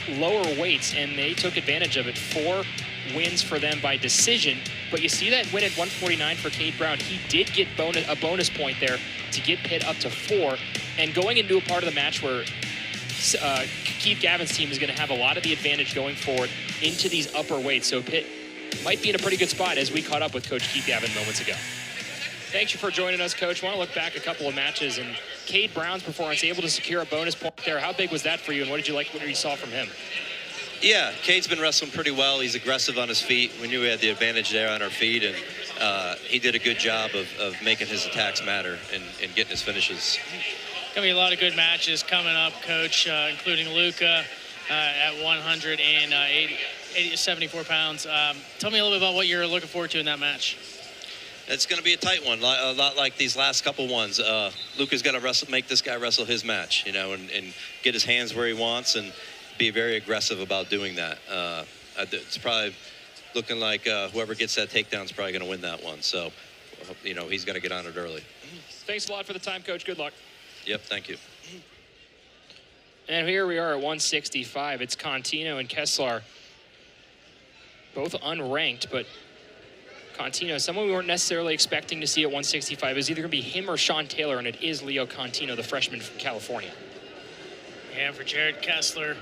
lower weights, and they took advantage of it. 4 wins for them by decision. But you see that win at 149 for Cade Brown. He did get a bonus point there to get Pitt up to 4. And going into a part of the match where Keith Gavin's team is going to have a lot of the advantage going forward into these upper weights. So Pitt might be in a pretty good spot as we caught up with Coach Keith Gavin moments ago. Thank you for joining us, Coach. I want to look back a couple of matches, and Cade Brown's performance, able to secure a bonus point there. How big was that for you, and what did you like what you saw from him? Yeah, Cade's been wrestling pretty well. He's aggressive on his feet. We knew we had the advantage there on our feet, and he did a good job of making his attacks matter and getting his finishes. Going to be a lot of good matches coming up, Coach, including Luca at 74 pounds. Tell me a little bit about what you're looking forward to in that match. It's going to be a tight one, a lot like these last couple ones. Luca's got to make this guy wrestle his match, and get his hands where he wants and be very aggressive about doing that. It's probably looking like whoever gets that takedown is probably going to win that one. So, he's got to get on it early. Thanks a lot for the time, Coach. Good luck. Yep, thank you. And here we are at 165. It's Contino and Keslar, both unranked, but Contino, someone we weren't necessarily expecting to see at 165, is either going to be him or Sean Taylor, and it is Leo Contino, the freshman from California. Yeah, for Jared Keslar,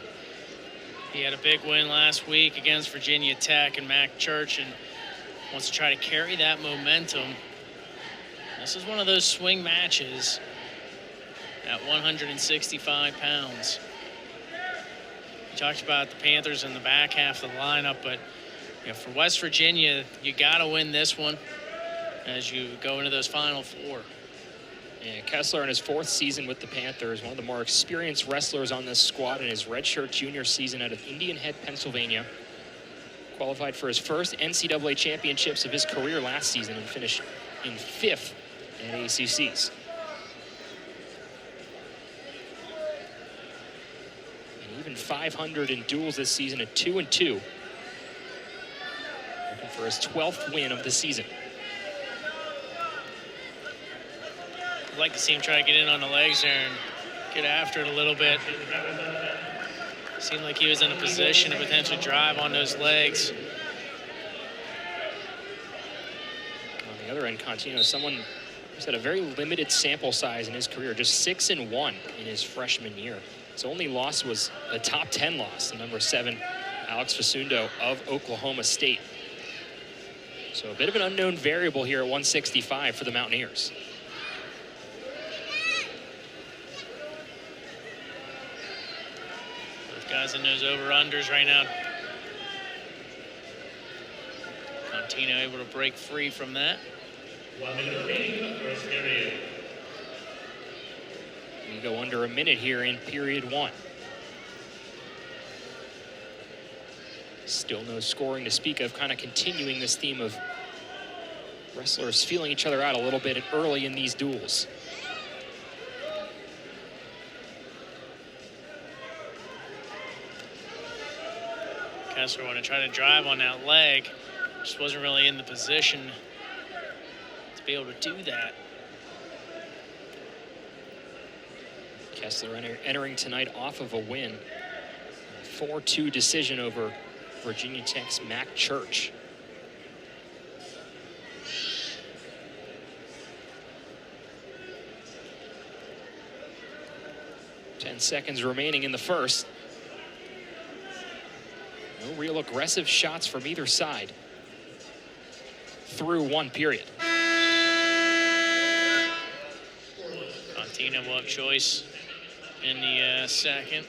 he had a big win last week against Virginia Tech and Mac Church, and wants to try to carry that momentum. This is one of those swing matches at 165 pounds. We talked about the Panthers in the back half of the lineup, but for West Virginia, you got to win this one as you go into those Final Four. And Keslar in his 4th season with the Panthers, one of the more experienced wrestlers on this squad in his redshirt junior season out of Indian Head, Pennsylvania. Qualified for his first NCAA championships of his career last season and finished in 5th at ACCs. And even 500 in duels this season at 2-2. For his 12th win of the season. I'd like to see him try to get in on the legs there and get after it a little bit. Seemed like he was in a position to potentially drive on those legs. On the other end, Contino, someone who's had a very limited sample size in his career, just 6-1 in his freshman year. His only loss was a top 10 loss, the number 7, Alex Fasundo of Oklahoma State. So a bit of an unknown variable here at 165 for the Mountaineers. Both guys in those over-unders right now. Contino able to break free from that. 1 minute remaining, first period. We go under a minute here in period 1. Still no scoring to speak of, kind of continuing this theme of wrestlers feeling each other out a little bit early in these duels. Keslar want to try to drive on that leg. Just wasn't really in the position to be able to do that. Keslar entering tonight off of a win. 4-2 decision over Virginia Tech's Mac Church. Ten seconds remaining in the first. No real aggressive shots from either side through 1 period. Contino will have choice in the second.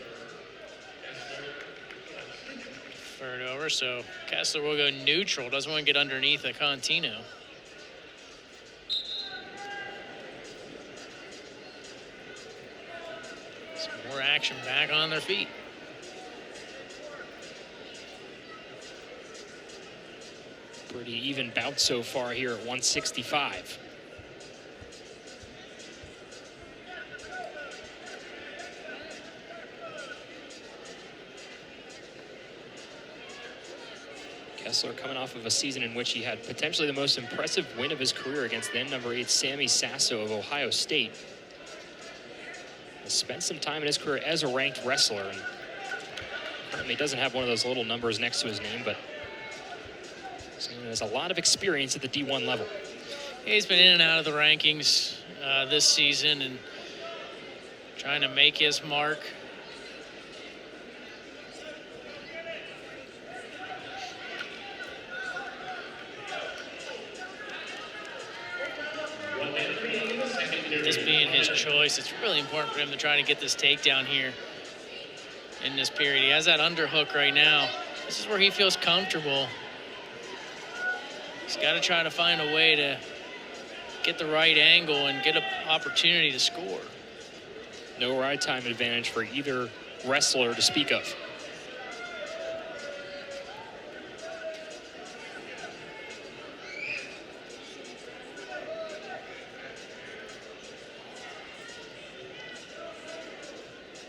Third over, so Keslar will go neutral. Doesn't want to get underneath a Contino. Some more action back on their feet. Pretty even bout so far here at 165. Keslar coming off of a season in which he had potentially the most impressive win of his career against then number 8 Sammy Sasso of Ohio State. He spent some time in his career as a ranked wrestler, and He doesn't have one of those little numbers next to his name, but he has a lot of experience at the D1 level. He's been in and out of the rankings this season and trying to make his mark. This being his choice, it's really important for him to try to get this takedown here in this period. He has that underhook right now. This is where he feels comfortable. He's got to try to find a way to get the right angle and get an opportunity to score. No ride time advantage for either wrestler to speak of.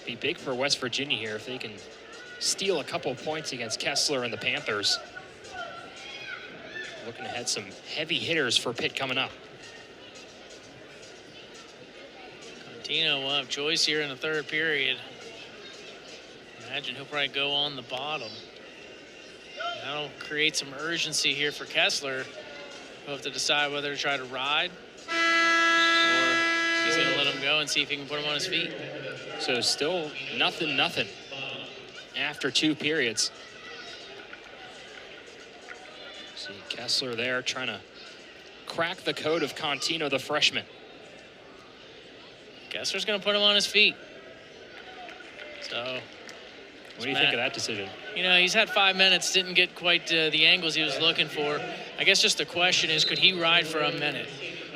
Be big for West Virginia here if they can steal a couple points against Keslar and the Panthers. Looking ahead, some heavy hitters for Pitt coming up. Contino will have choice here in the third period. Imagine he'll probably go on the bottom. That'll create some urgency here for Keslar. He'll have to decide whether to try to ride or he's going to let him go and see if he can put him on his feet. So still nothing after 2 periods. See Keslar there trying to crack the code of Contino, the freshman. Kessler's going to put him on his feet. So, what do you think of that decision? You know, he's had 5 minutes, didn't get quite the angles he was looking for. I guess just the question is, could he ride for a minute?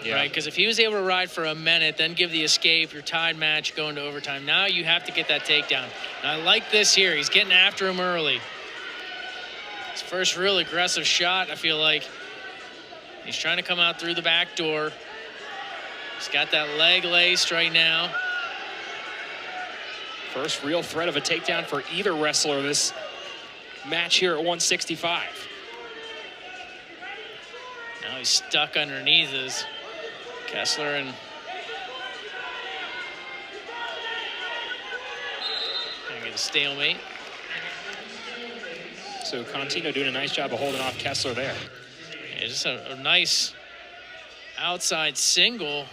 Yeah. Right, because if he was able to ride for a minute, then give the escape, your tied match, going to overtime. Now you have to get that takedown. And I like this here. He's getting after him early. His first real aggressive shot, I feel like. He's trying to come out through the back door. He's got that leg laced right now. First real threat of a takedown for either wrestler this match here at 165. Now he's stuck underneath his Keslar and gonna get a stalemate. So Contino doing a nice job of holding off Keslar there. Yeah, just a nice outside single.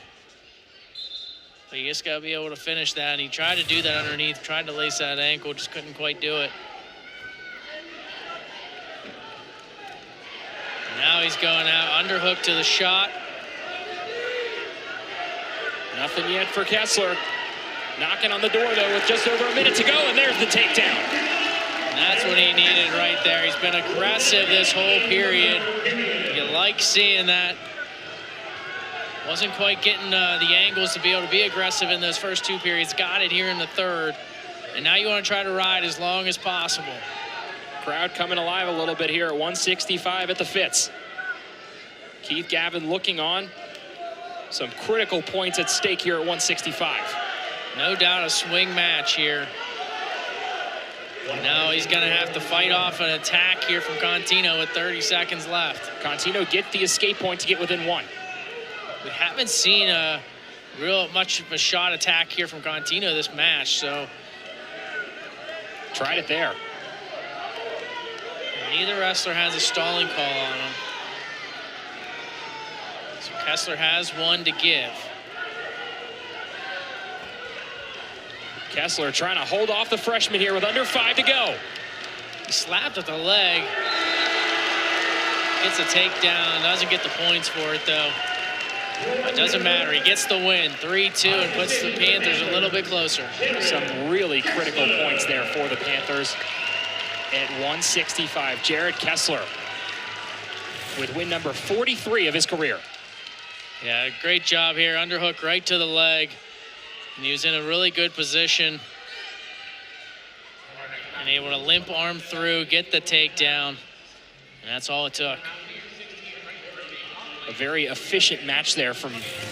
But you just gotta be able to finish that. And he tried to do that underneath, tried to lace that ankle, just couldn't quite do it. Now he's going out, underhook to the shot. Nothing yet for Keslar. Knocking on the door, though, with just over a minute to go, and there's the takedown. And that's what he needed right there. He's been aggressive this whole period. You like seeing that. Wasn't quite getting the angles to be able to be aggressive in those first 2 periods. Got it here in the third. And now you want to try to ride as long as possible. Crowd coming alive a little bit here at 165 at the Fitz. Keith Gavin looking on. Some critical points at stake here at 165. No doubt a swing match here. Now he's going to have to fight off an attack here from Contino with 30 seconds left. Contino get the escape point to get within 1. We haven't seen a real much of a shot attack here from Contino this match, so. Tried it there. Neither wrestler has a stalling call on him. So Keslar has one to give. Keslar trying to hold off the freshman here with under 5 to go. He slapped at the leg. Gets a takedown, doesn't get the points for it though. It doesn't matter, he gets the win, 3-2, and puts the Panthers a little bit closer. Some really critical points there for the Panthers at 165. Jared Keslar with win number 43 of his career. Yeah, great job here, underhook right to the leg. And he was in a really good position. And able to limp arm through, get the takedown. And that's all it took. A very efficient match there from